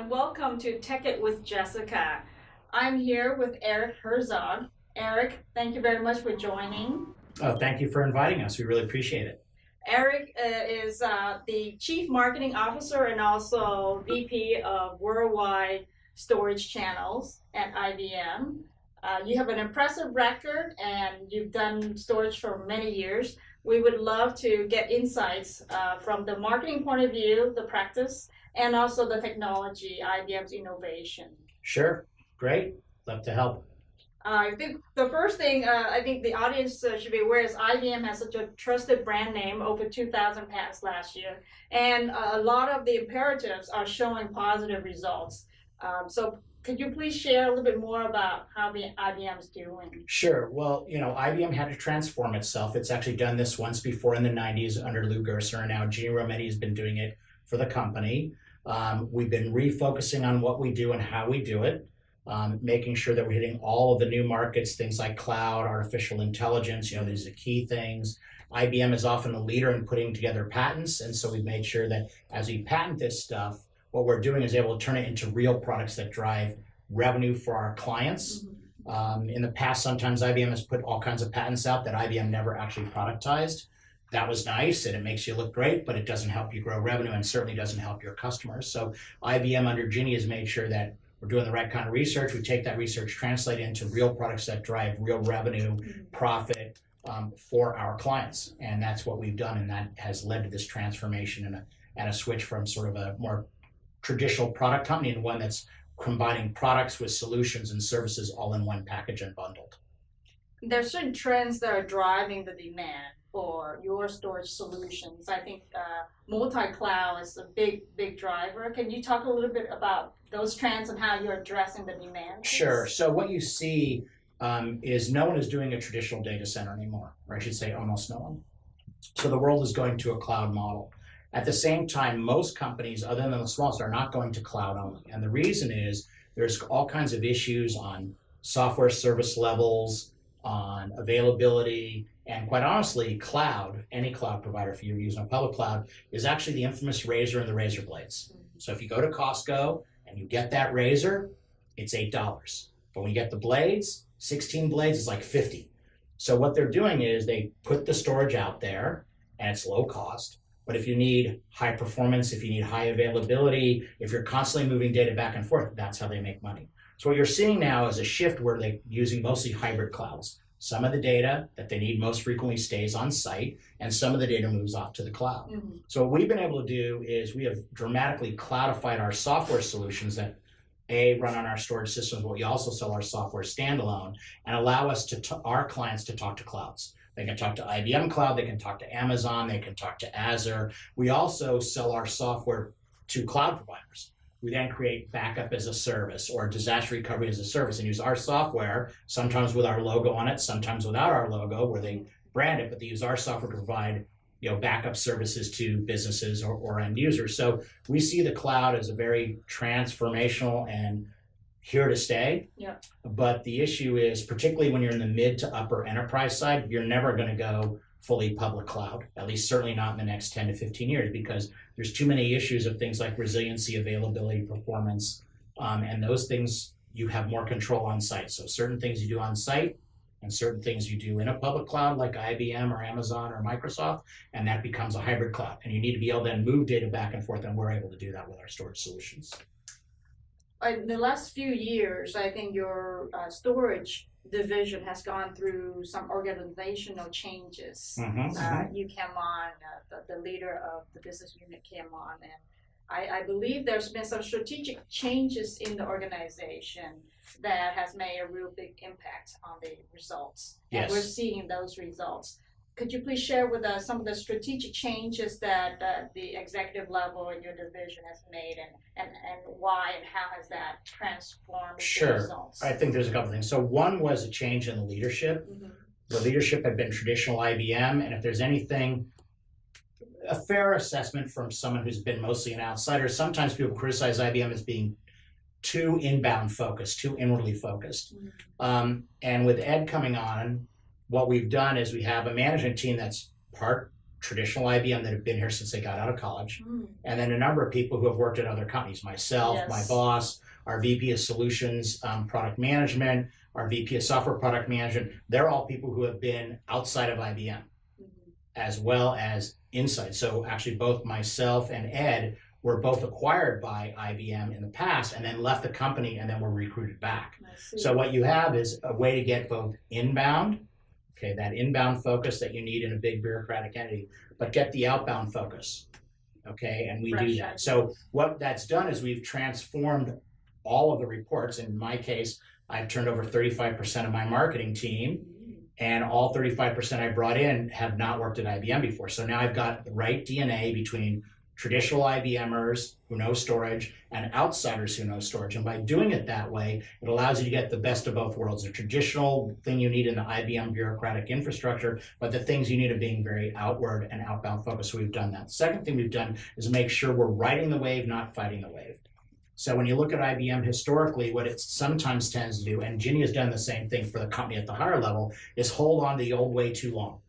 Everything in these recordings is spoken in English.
and welcome to Tech It with Jessica. I'm here with Eric Herzog. Eric, thank you very much for joining. Oh, thank you for inviting us. We really appreciate it. Eric is the Chief Marketing Officer and also VP of Worldwide Storage Channels at IBM. You have an impressive record and you've done storage for many years. We would love to get insights from the marketing point of view, the practice, and also the technology, IBM's innovation. Sure. Great. Love to help. I think the first thing I think the audience should be aware is IBM has such a trusted brand name, over 2,000 patents last year, and a lot of the imperatives are showing positive results. So could you please share a little bit more about how IBM is doing? Sure. Well, IBM had to transform itself. It's actually done this once before in the 90s under Lou Gerstner, and now Gene Rometty has been doing it for the company. We've been refocusing on what we do and how we do it. Making sure that we're hitting all of the new markets, things like cloud, artificial intelligence, these are key things. IBM is often a leader in putting together patents, and so we've made sure that as we patent this stuff, what we're doing is able to turn it into real products that drive revenue for our clients. In the past, sometimes IBM has put all kinds of patents out that IBM never actually productized. That was nice, and it makes you look great, but it doesn't help you grow revenue and certainly doesn't help your customers. So IBM under Ginny has made sure that we're doing the right kind of research. We take that research, translate it into real products that drive real revenue, profit for our clients. And that's what we've done. And that has led to this transformation and a switch from sort of a more traditional product company and one that's combining products with solutions and services all in one package and bundled. There are certain trends that are driving the demand for your storage solutions. I think multi-cloud is a big driver. Can you talk a little bit about those trends and how you're addressing the demand? Sure. So what you see is no one is doing a traditional data center anymore, or I should say almost no one. So the world is going to a cloud model. At the same time, most companies, other than the smallest, are not going to cloud only. And the reason is there's all kinds of issues on software service levels, on availability, and quite honestly, cloud, any cloud provider, if you're using a public cloud, is actually the infamous razor and the razor blades. So if you go to Costco and you get that razor, it's $8. But when you get the blades, 16 blades is like 50. So what they're doing is they put the storage out there and it's low cost. But if you need high performance, if you need high availability, if you're constantly moving data back and forth, that's how they make money. So what you're seeing now is a shift where they're using mostly hybrid clouds. Some of the data that they need most frequently stays on site, and some of the data moves off to the cloud. So what we've been able to do is we have dramatically cloudified our software solutions that run on our storage systems, but we also sell our software standalone and allow us our clients to talk to clouds. They can talk to IBM Cloud, they can talk to Amazon, they can talk to Azure. We also sell our software to cloud providers. We then create backup as a service or disaster recovery as a service and use our software, sometimes with our logo on it, sometimes without our logo, where they brand it, but they use our software to provide backup services to businesses or end users. So we see the cloud as a very transformational and here to stay. But the issue is, particularly when you're in the mid to upper enterprise side, you're never going to go fully public cloud, at least certainly not in the next 10 to 15 years, because there's too many issues of things like resiliency, availability, performance, and those things you have more control on site. So certain things you do on site and certain things you do in a public cloud like IBM or Amazon or Microsoft, and that becomes a hybrid cloud. And you need to be able to then move data back and forth, and we're able to do that with our storage solutions. In the last few years, I think your storage division has gone through some organizational changes. You came on, the leader of the business unit came on, and I believe there's been some strategic changes in the organization that has made a real big impact on the results. Yes. And we're seeing those results. Could you please share with us some of the strategic changes that the executive level in your division has made and why and how has that transformed the results? I think there's a couple things. So one was a change in the leadership. The leadership had been traditional IBM, and if there's anything, a fair assessment from someone who's been mostly an outsider, sometimes people criticize IBM as being too inbound focused, too inwardly focused. And with Ed coming on, what we've done is we have a management team that's part traditional IBM that have been here since they got out of college, and then a number of people who have worked at other companies. Myself, my boss, our VP of Solutions Product Management, our VP of Software Product Management. They're all people who have been outside of IBM, as well as inside. So actually, both myself and Ed were both acquired by IBM in the past, and then left the company, and then were recruited back. So what you have is a way to get both inbound. Okay, that inbound focus that you need in a big bureaucratic entity, but get the outbound focus. Okay, and we do that. So what that's done is we've transformed all of the reports. In my case, I've turned over 35% of my marketing team, and all 35% I brought in have not worked at IBM before. So now I've got the right DNA between traditional IBMers who know storage and outsiders who know storage. And by doing it that way, it allows you to get the best of both worlds. The traditional thing you need in the IBM bureaucratic infrastructure, but the things you need are being very outward and outbound focused. So we've done that. The second thing we've done is make sure we're riding the wave, not fighting the wave. So when you look at IBM historically, what it sometimes tends to do, and Ginny has done the same thing for the company at the higher level, is hold on to the old way too long.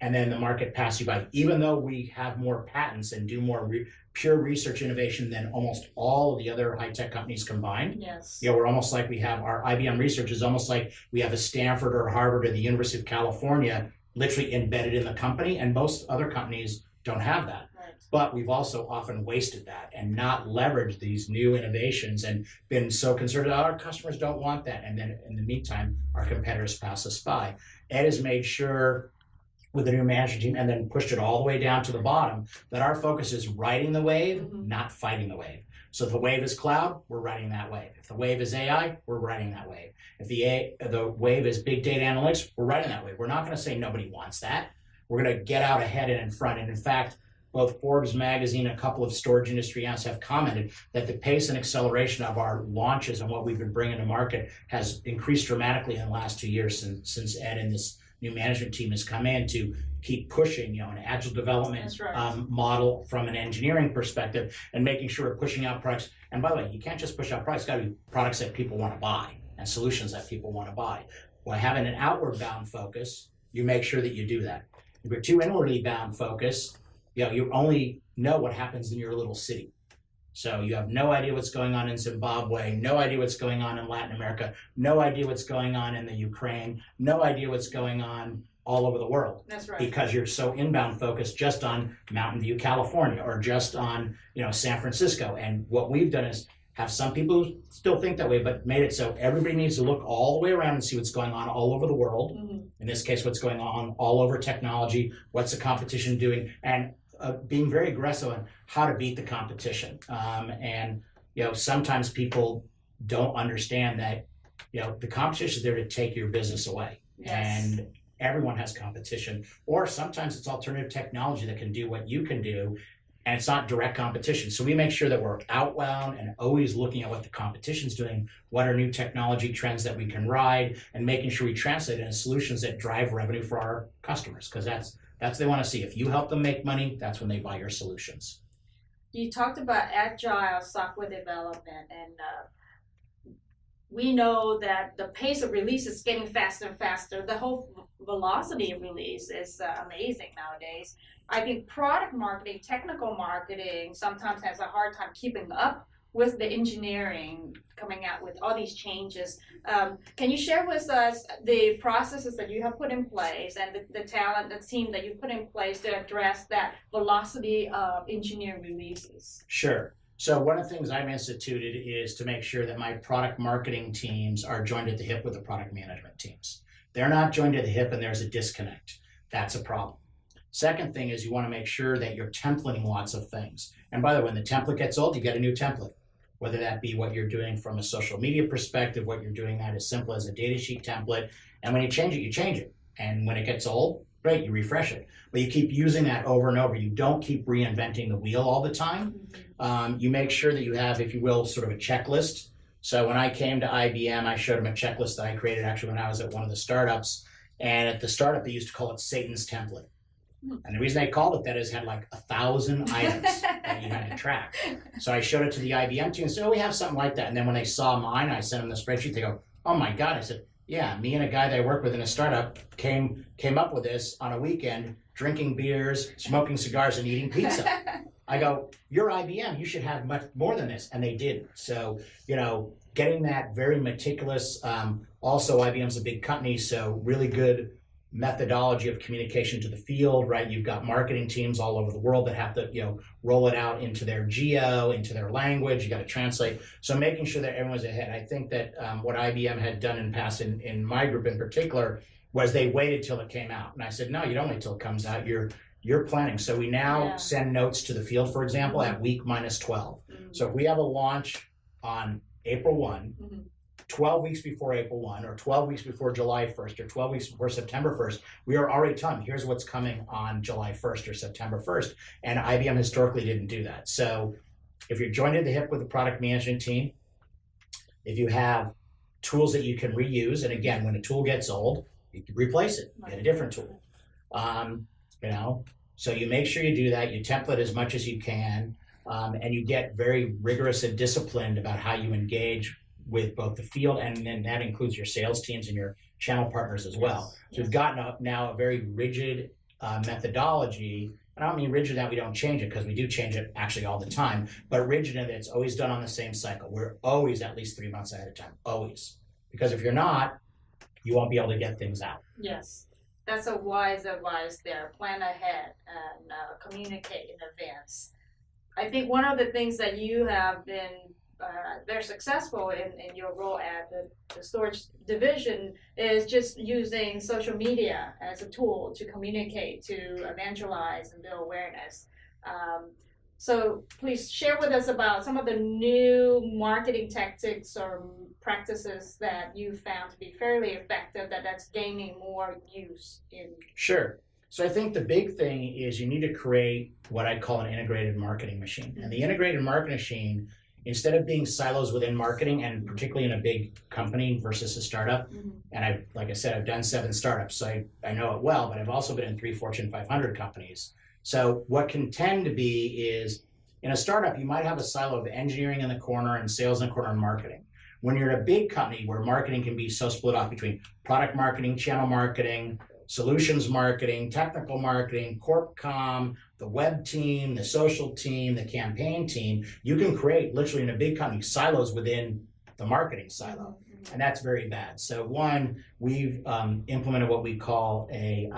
And then the market passes you by. Even though we have more patents and do more pure research innovation than almost all of the other high-tech companies combined, we're almost like we have our IBM research is almost like we have a Stanford or Harvard or the University of California literally embedded in the company, and most other companies don't have that. But we've also often wasted that and not leveraged these new innovations and been so concerned that our customers don't want that. And then in the meantime, our competitors pass us by. Ed has made sure with the new management team, and then pushed it all the way down to the bottom, that our focus is riding the wave, not fighting the wave. So if the wave is cloud, we're riding that wave. If the wave is AI, we're riding that wave. If the wave is big data analytics, we're riding that wave. We're not going to say nobody wants that. We're going to get out ahead and in front. And in fact, both Forbes magazine and a couple of storage industry analysts have commented that the pace and acceleration of our launches and what we've been bringing to market has increased dramatically in the last 2 years since Ed and this new management team has come in to keep pushing, an agile development model from an engineering perspective, and making sure we're pushing out products. And by the way, you can't just push out products; it's got to be products that people want to buy and solutions that people want to buy. By having an outward bound focus, you make sure that you do that. If you're too inwardly bound focus, you only know what happens in your little city. So you have no idea what's going on in Zimbabwe, no idea what's going on in Latin America, no idea what's going on in the Ukraine, no idea what's going on all over the world. That's right. Because you're so inbound focused just on Mountain View, California, or just on San Francisco. And what we've done is have some people who still think that way, but made it so everybody needs to look all the way around and see what's going on all over the world. In this case, what's going on all over technology, what's the competition doing, and being very aggressive on how to beat the competition. And sometimes people don't understand that the competition is there to take your business away. And everyone has competition, or sometimes it's alternative technology that can do what you can do, and it's not direct competition. So we make sure that we're outbound and always looking at what the competition's doing, what are new technology trends that we can ride, and making sure we translate it into solutions that drive revenue for our customers, because that's what they want to see. If you help them make money, that's when they buy your solutions. You talked about agile software development, and we know that the pace of release is getting faster and faster. The whole velocity of release is amazing nowadays. I think product marketing, technical marketing sometimes has a hard time keeping up with the engineering coming out with all these changes. Can you share with us the processes that you have put in place and the talent, the team that you put in place to address that velocity of engineering releases? Sure. So one of the things I've instituted is to make sure that my product marketing teams are joined at the hip with the product management teams. They're not joined at the hip and there's a disconnect. That's a problem. Second thing is you want to make sure that you're templating lots of things. And by the way, when the template gets old, you get a new template. Whether that be what you're doing from a social media perspective, what you're doing that as simple as a data sheet template. And when you change it, you change it. And when it gets old, great, you refresh it. But you keep using that over and over. You don't keep reinventing the wheel all the time. You make sure that you have, if you will, sort of a checklist. So when I came to IBM, I showed them a checklist that I created actually when I was at one of the startups. And at the startup, they used to call it Satan's template. And the reason they called it that is it had like 1,000 items that you had to track. So I showed it to the IBM team and said, oh, we have something like that. And then when they saw mine, I sent them the spreadsheet. They go, oh my God. I said, yeah, me and a guy that I work with in a startup came up with this on a weekend drinking beers, smoking cigars, and eating pizza. I go, you're IBM, you should have much more than this. And they didn't. So, getting that very meticulous, also IBM's a big company, so really good methodology of communication to the field, right? You've got marketing teams all over the world that have to, roll it out into their geo, into their language. You got to translate. So making sure that everyone's ahead. I think that what IBM had done in the past, in my group in particular, was they waited till it came out. And I said, no, you don't wait till it comes out. You're planning. So we now send notes to the field, for example, at week -12. Mm-hmm. So if we have a launch on April 1, 12 weeks before April 1, or 12 weeks before July 1st, or 12 weeks before September 1st, we are already telling, here's what's coming on July 1st or September 1st. And IBM historically didn't do that. So if you're joined at the hip with the product management team, if you have tools that you can reuse, and again, when a tool gets old, you can replace it, get a different tool. So you make sure you do that, you template as much as you can, and you get very rigorous and disciplined about how you engage with both the field, and then that includes your sales teams and your channel partners as well. So we've gotten now a very rigid methodology. And I don't mean rigid that we don't change it, because we do change it actually all the time, but rigid in that it's always done on the same cycle. We're always at least 3 months ahead of time, always. Because if you're not, you won't be able to get things out. Yes, that's a wise advice there. Plan ahead and communicate in advance. I think one of the things that you have been very successful in your role at the storage division is just using social media as a tool to communicate, to evangelize and build awareness. So please share with us about some of the new marketing tactics or practices that you found to be fairly effective that's gaining more use in. Sure. So I think the big thing is you need to create what I call an integrated marketing machine. Mm-hmm. And the integrated marketing machine, instead of being silos within marketing, and particularly in a big company versus a startup, and like I said, I've done 7 startups, so I know it well, but I've also been in 3 Fortune 500 companies. So what can tend to be is, in a startup, you might have a silo of engineering in the corner and sales in the corner and marketing. When you're in a big company where marketing can be so split off between product marketing, channel marketing, solutions marketing, technical marketing, corp comm, the web team, the social team, the campaign team, you can create literally in a big company silos within the marketing silo. And that's very bad. So one, we've implemented what we call a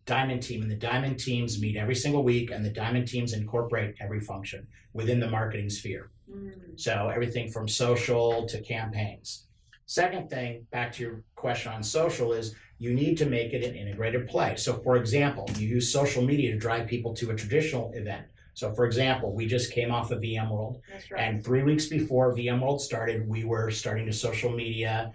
diamond team, and the diamond teams meet every single week, and the diamond teams incorporate every function within the marketing sphere. So everything from social to campaigns. Second thing, back to your question on social, is you need to make it an integrated play. So for example, you use social media to drive people to a traditional event. So for example, we just came off of VMworld. That's right. And 3 weeks before VMworld started, we were starting to social media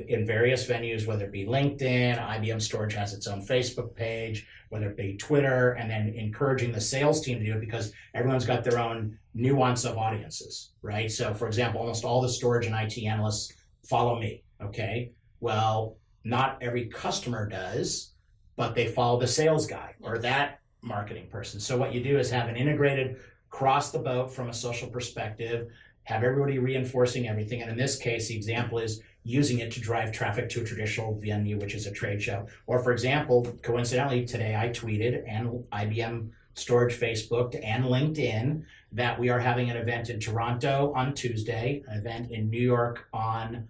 in various venues, whether it be LinkedIn, IBM Storage has its own Facebook page, whether it be Twitter, and then encouraging the sales team to do it, because everyone's got their own nuance of audiences, right? So for example, almost all the storage and IT analysts follow me, okay? Well, not every customer does, but they follow the sales guy or that marketing person. So what you do is have an integrated cross the boat from a social perspective, have everybody reinforcing everything. And in this case, the example is using it to drive traffic to a traditional venue, which is a trade show. Or for example, coincidentally, today I tweeted, and IBM Storage Facebooked and LinkedIn, that we are having an event in Toronto on Tuesday, an event in New York on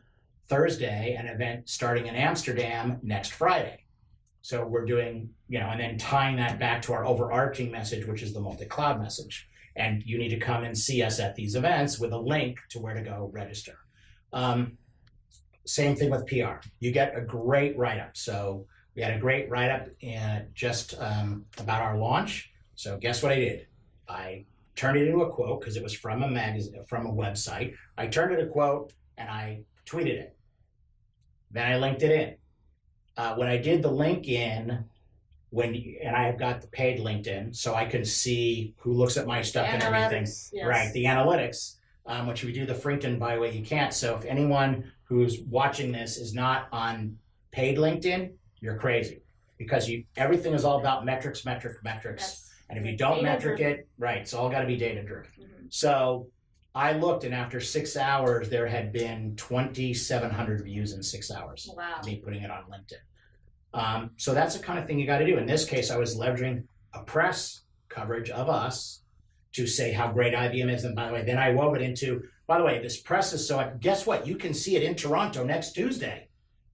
Thursday, an event starting in Amsterdam next Friday. So we're doing, and then tying that back to our overarching message, which is the multi-cloud message. And you need to come and see us at these events with a link to where to go register. Same thing with PR. You get a great write-up. So we had a great write-up just about our launch. So guess what I did? I turned it into a quote because it was from a magazine, from a website. I turned it a quote and I tweeted it. Then I linked it in. When I did the link in, and I have got the paid LinkedIn, so I can see who looks at my stuff and everything. Yes. Right, the analytics, which we do the Frankton by way you can't. So if anyone who's watching this is not on paid LinkedIn, you're crazy, because everything is all about metrics. Yes. And if you don't metric it, right, it's all got to be data driven. So I looked, and after 6 hours, there had been 2,700 views in 6 hours. Wow. Me putting it on LinkedIn. So that's the kind of thing you got to do. In this case, I was leveraging a press coverage of us to say how great IBM is. And by the way, then I wove it into, by the way, this press is so, guess what? You can see it in Toronto next Tuesday.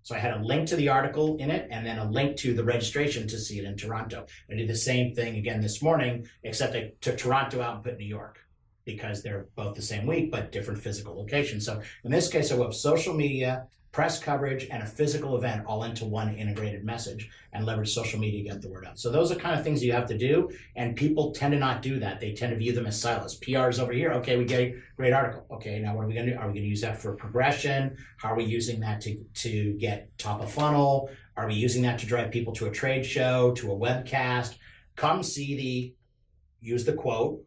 So I had a link to the article in it and then a link to the registration to see it in Toronto. I did the same thing again this morning, except I took Toronto out and put New York because they're both the same week, but different physical locations. So in this case, I wove social media, press coverage, and a physical event all into one integrated message and leverage social media to get the word out. So those are kind of things you have to do, and people tend to not do that. They tend to view them as silos. PR's over here. Okay, we get a great article. Okay, now what are we going to do? Are we going to use that for progression? How are we using that to get top of funnel? Are we using that to drive people to a trade show, to a webcast? Come see use the quote,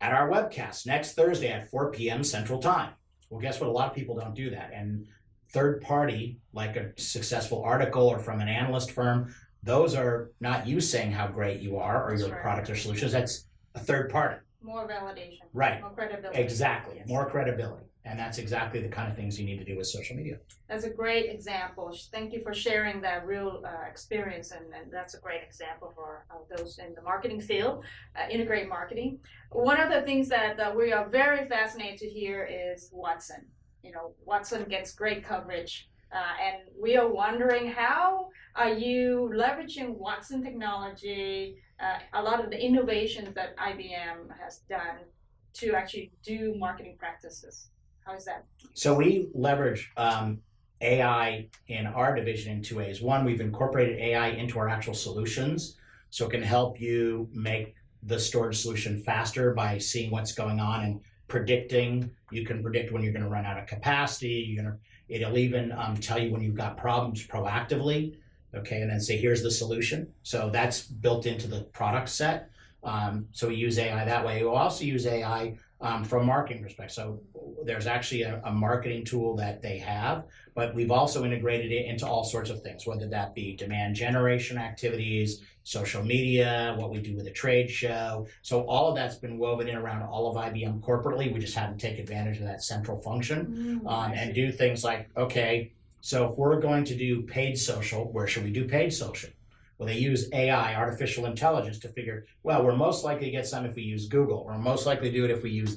at our webcast next Thursday at 4 p.m. Central Time. Well, guess what? A lot of people don't do that. And third party, like a successful article or from an analyst firm, those are not you saying how great you are or your product or solutions. That's a third party. More validation. Right. More credibility. Exactly. Yes. More credibility. And that's exactly the kind of things you need to do with social media. That's a great example. Thank you for sharing that real experience, and that's a great example for those in the marketing field, integrate marketing. One of the things that we are very fascinated to hear is Watson. You know, Watson gets great coverage, and we are wondering, how are you leveraging Watson technology, a lot of the innovations that IBM has done to actually do marketing practices? How is that? So we leverage AI in our division in two ways. One, we've incorporated AI into our actual solutions, so it can help you make the storage solution faster by seeing what's going on and predicting. You can predict when you're going to run out of capacity. It'll even tell you when you've got problems proactively. Okay, and then say, here's the solution. So that's built into the product set. So we use AI that way. We'll also use AI from a marketing perspective. So there's actually a marketing tool that they have, but we've also integrated it into all sorts of things, whether that be demand generation activities, social media, what we do with a trade show. So all of that's been woven in around all of IBM corporately. We just had to take advantage of that central function and do things like, okay, so if we're going to do paid social, where should we do paid social? Well, they use AI, artificial intelligence, to figure, well, we're most likely to get some if we use Google. We're most likely to do it if we use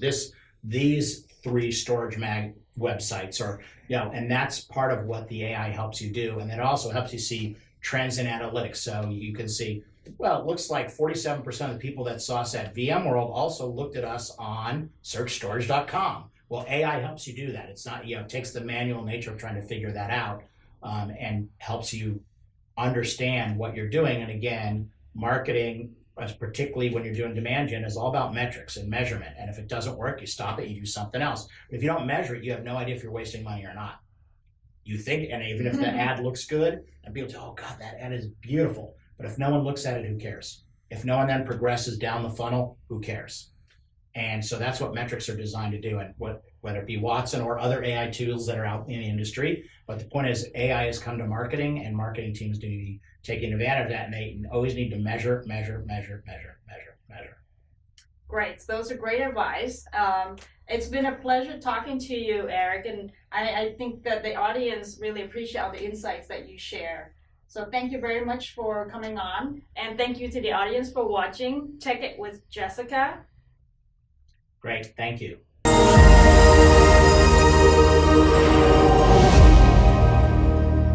these 3 storage mag websites, or, and that's part of what the AI helps you do. And then it also helps you see trends in analytics. So you can see, well, it looks like 47% of the people that saw us at VMworld also looked at us on searchstorage.com. Well, AI helps you do that. It's not, it takes the manual nature of trying to figure that out and helps you understand what you're doing. And again, marketing, particularly when you're doing demand gen, is all about metrics and measurement. And if it doesn't work, you stop it, you do something else. But if you don't measure it, you have no idea if you're wasting money or not. You think, and even if the ad looks good, and people say, oh God, that ad is beautiful. But if no one looks at it, who cares? If no one then progresses down the funnel, who cares? And so that's what metrics are designed to do, and whether it be Watson or other AI tools that are out in the industry. But the point is, AI has come to marketing, and marketing teams do be taking advantage of that, and they always need to measure. Great. Those are great advice. It's been a pleasure talking to you, Eric, and I think that the audience really appreciate all the insights that you share. So thank you very much for coming on, and thank you to the audience for watching Tech It with Jessica. Great, thank you.